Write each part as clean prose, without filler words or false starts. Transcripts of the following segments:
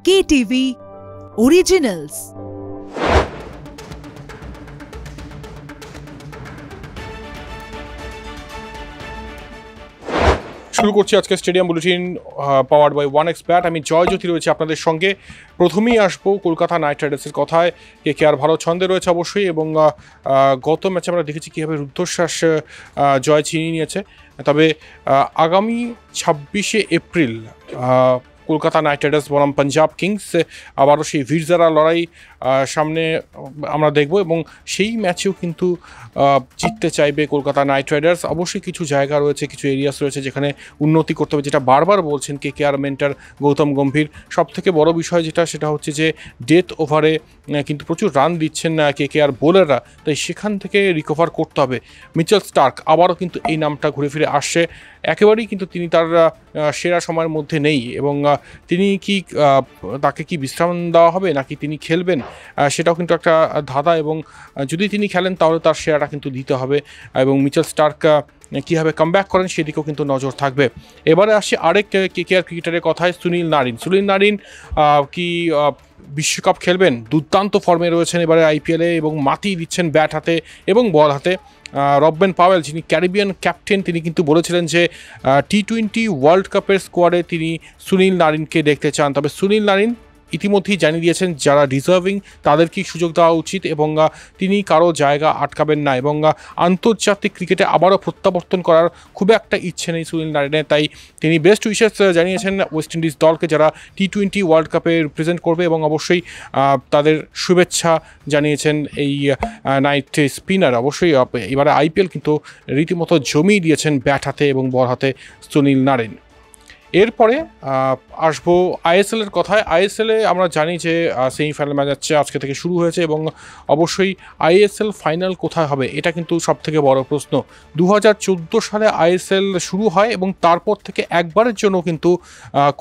KTV Originals। শুরু করছি আজকে stadium bulletin powered by OneXBet। আমি জয় জ্যোতি রয়েছে আপনাদের সঙ্গে। প্রথমেই আসবো কলকাতা নাইট রাইডার্সের কথায়। KKR ভালো ছন্দে রয়েছে অবশ্যই, এবং গত ম্যাচে আমরা দেখেছি কীভাবে রুদ্ধশ্বাস জয় ছিনিয়ে নিয়েছে। তবে আগামী 26শে এপ্রিল কলকাতা নাইট রাইডার্স বনাম পাঞ্জাব কিংস আবারও সেই ভিড়জারা লড়াই সামনে আমরা দেখব, এবং সেই ম্যাচেও কিন্তু জিততে চাইবে কলকাতা নাইট রাইডার্স। অবশ্যই কিছু জায়গা রয়েছে, কিছু এরিয়াস রয়েছে যেখানে উন্নতি করতে হবে, যেটা বারবার বলছেন KKR মেন্টর গৌতম গম্ভীর। সবথেকে বড় বিষয় সেটা হচ্ছে যে ডেথ ওভারে কিন্তু প্রচুর রান দিচ্ছেন KKR বোলাররা, তাই সেখান থেকে রিকভার করতে হবে। মিচেল স্টার্ক আবারও কিন্তু এই নামটা ঘুরে ফিরে আসছে। একেবারেই কিন্তু তিনি তার সেরা সময়ের মধ্যে নেই, এবং তাকে কি বিশ্রাম দেওয়া হবে নাকি তিনি খেলবেন সেটাও কিন্তু একটা ধাঁধা, এবং যদি তিনি খেলেন তাহলে তার সেরাটা কিন্তু দিতে হবে, এবং মিচেল স্টার্ক কীভাবে কামব্যাক করেন সেদিকেও কিন্তু নজর থাকবে। এবারে আসি আরেক KKR ক্রিকেটারের কথায়, সুনীল নারিন কি বিশ্বকাপ খেলবেন? দুর্দান্ত ফর্মে রয়েছেন এবারে IPL-এ, এবং মাতিয়ে দিচ্ছেন ব্যাট হাতে এবং বল হাতে। রববেন পাওয়েল, যিনি ক্যারিবিয়ান ক্যাপ্টেন, তিনি কিন্তু বলেছিলেন যে T20 ওয়ার্ল্ড কাপের স্কোয়াডে তিনি সুনীল নারিনকে দেখতে চান। তবে সুনীল নারিন ইতিমধ্যেই জানিয়ে দিয়েছেন যারা ডিজার্ভিং তাদেরকেই সুযোগ দেওয়া উচিত, এবং তিনি কারো জায়গা আটকাবেন না, এবং আন্তর্জাতিক ক্রিকেটে আবারও প্রত্যাবর্তন করার খুব একটা ইচ্ছে নেই সুনীল নারিনের। তাই তিনি বেস্ট উইশেস জানিয়েছেন ওয়েস্ট ইন্ডিজ দলকে, যারা T20 ওয়ার্ল্ড কাপে রিপ্রেজেন্ট করবে, এবং অবশ্যই তাদের শুভেচ্ছা জানিয়েছেন এই নাইট স্পিনার। অবশ্যই এবারে IPL কিন্তু রীতিমতো জমিয়ে দিয়েছেন ব্যাট হাতে এবং বল হাতে সুনীল নারিন। এরপরে আসবো ISL-এর কথায়। ISL-এ আমরা জানি যে সেমিফাইনাল ম্যাচ যাচ্ছে, আজকে থেকে শুরু হয়েছে, এবং অবশ্যই ISL ফাইনাল কোথায় হবে এটা কিন্তু সবথেকে বড় প্রশ্ন। 2014 সালে ISL শুরু হয়, এবং তারপর থেকে একবারের জন্য কিন্তু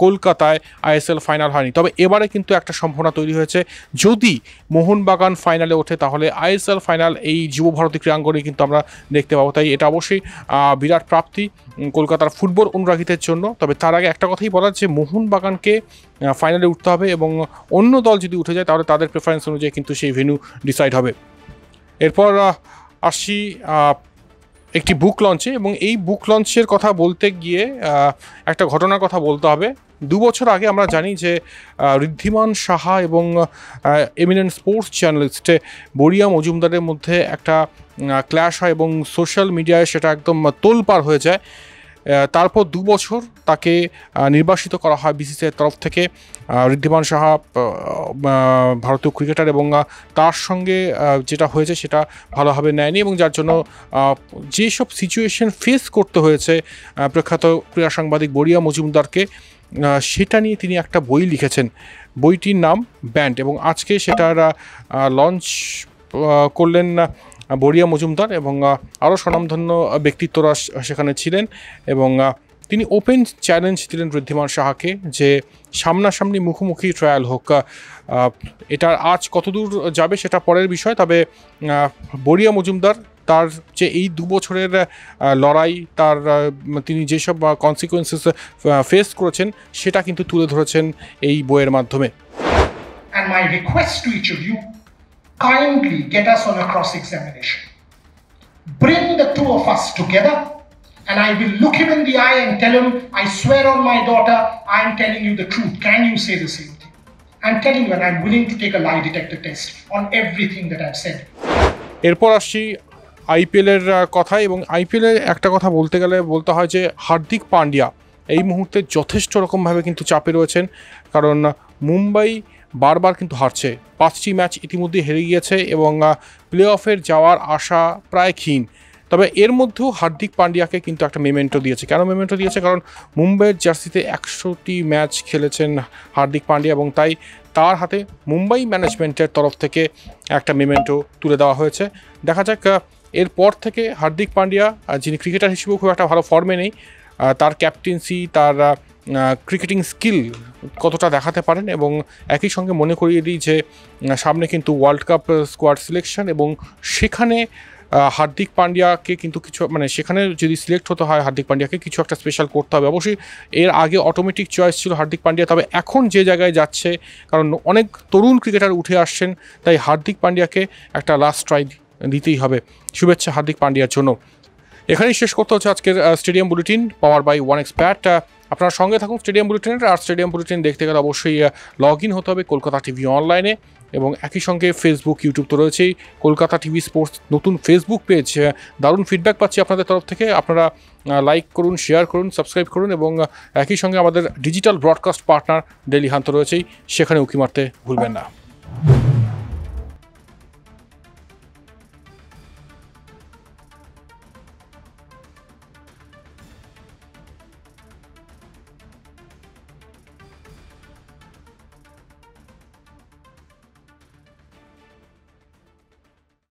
কলকাতায় ISL ফাইনাল হয়নি। তবে এবারে কিন্তু একটা সম্ভাবনা তৈরি হয়েছে, যদি মোহনবাগান ফাইনালে ওঠে তাহলে ISL ফাইনাল এই যুবভারতী ক্রীড়াঙ্গনে কিন্তু আমরা দেখতে পাবো। তাই এটা অবশ্যই বিরাট প্রাপ্তি কলকাতার ফুটবল অনুরাগীদের জন্য। তবে তার আগে একটা কথাই বলার, যে মোহনবাগানকে ফাইনালে উঠতে হবে, এবং অন্য দল যদি উঠে যায় তাহলে তাদের প্রেফারেন্স অনুযায়ী কিন্তু সেই ভেন্যু ডিসাইড হবে। এরপর আসি একটি বুক লঞ্চে, এবং এই বুক লঞ্চের কথা বলতে গিয়ে একটা ঘটনার কথা বলতে হবে। 2 বছর আগে আমরা জানি যে ঋদ্ধিমান সাহা এবং এমিনেন্ট স্পোর্টস জার্নালিস্ট বড়িয়া মজুমদারের মধ্যে একটা ক্ল্যাশ হয়, এবং সোশ্যাল মিডিয়ায় সেটা একদম তোলপাড় হয়ে যায়। তারপর 2 বছর তাকে নির্বাসিত করা হয় BCCI-এর তরফ থেকে। ঋদ্ধিমান সাহা ভারতীয় ক্রিকেটার, এবং তার সঙ্গে যেটা হয়েছে সেটা ভালোভাবে নেয়নি, এবং যার জন্য যেসব সিচুয়েশন ফেস করতে হয়েছে প্রখ্যাত ক্রীড়া সাংবাদিক বড়িয়া মজুমদারকে, সেটা নিয়ে তিনি একটা বই লিখেছেন। বইটির নাম ব্যান্ড, এবং আজকে সেটার লঞ্চ করলেন বড়িয়া মজুমদার, এবং আরও স্বনামধন্য ব্যক্তিত্বরা সেখানে ছিলেন, এবং তিনি ওপেন চ্যালেঞ্জ দিলেন ঋদ্ধিমান সাহাকে যে সামনাসামনি মুখোমুখি ট্রায়াল হোক। এটার আজ কতদূর যাবে সেটা পরের বিষয়, তবে বড়িয়া মজুমদার তার যে এই 2 বছরের লড়াই, তিনি যেসব কনসিকুয়েন্সেস ফেস করেছেন সেটা কিন্তু তুলে ধরেছেন এই বইয়ের মাধ্যমে। And my request to each of you, kindly get us on a cross-examination. Bring the two of us together, and I will look him in the eye and tell him, I swear on my daughter, I am telling you the truth. Can you say the same thing? I'm telling you, and I'm willing to take a lie detector test on everything that I've said. এরপর আসছি IPL-এর কথা, এবং IPL-এর একটা কথা বলতে গেলে বলতে হয় যে হার্দিক পান্ডিয়া এই মুহূর্তে যথেষ্ট রকমভাবে কিন্তু চাপে রয়েছেন, কারণ মুম্বাই বারবার কিন্তু হারছে। 5টি ম্যাচ ইতিমধ্যে হেরে গিয়েছে, এবং প্লে অফের যাওয়ার আশা প্রায় ক্ষীণ। তবে এর মধ্যেও হার্দিক পান্ডিয়াকে কিন্তু একটা মেমেন্টো দিয়েছে। কেন মেমেন্টো দিয়েছে? কারণ মুম্বাইয়ের জার্সিতে 100টি ম্যাচ খেলেছেন হার্দিক পান্ডিয়া, এবং তাই তার হাতে মুম্বাই ম্যানেজমেন্টের তরফ থেকে একটা মেমেন্টো তুলে দেওয়া হয়েছে। দেখা যাক এরপর থেকে হার্দিক পান্ডিয়া, যিনি ক্রিকেটার হিসেবেও খুব একটা ভালো ফর্মে নেই, তার ক্যাপ্টেন্সি, তার ক্রিকেটিং স্কিল কতটা দেখাতে পারেন। এবং একই সঙ্গে মনে করিয়ে দিই যে সামনে কিন্তু ওয়ার্ল্ড কাপ স্কোয়াড সিলেকশন, এবং সেখানে হার্দিক পান্ডিয়াকে কিন্তু কিছু মানে সেখানে যদি সিলেক্ট হতে হয় হার্দিক পান্ডিয়াকে কিছু একটা স্পেশাল করতে হবে। অবশ্যই এর আগে অটোমেটিক চয়েস ছিল হার্দিক পান্ডিয়া, তবে এখন যে জায়গায় যাচ্ছে কারণ অনেক তরুণ ক্রিকেটার উঠে আসছেন, তাই হার্দিক পান্ডিয়াকে একটা লাস্ট ট্রাই দিতেই হবে। শুভেচ্ছা হার্দিক পান্ডিয়ার জন্য। এখানেই শেষ করতে হচ্ছে আজকের stadium bulletin power by OneXBet। আপনারা সঙ্গে থাকুন স্টেডিয়াম বুলেটিনের। আর স্টেডিয়াম বুলেটিন দেখতে গেলে অবশ্যই লগ ইন হতে হবে কলকাতা টিভি অনলাইনে, এবং একই সঙ্গে ফেসবুক ইউটিউব তো রয়েছেই। কলকাতা টিভি স্পোর্টস নতুন ফেসবুক পেজ, দারুণ ফিডব্যাক পাচ্ছি আপনাদের তরফ থেকে। আপনারা লাইক করুন, শেয়ার করুন, সাবস্ক্রাইব করুন, এবং একই সঙ্গে আমাদের ডিজিটাল ব্রডকাস্ট পার্টনার ডেইলি হান্ত রয়েছেই, সেখানে উঁকি মারতে ভুলবেন না।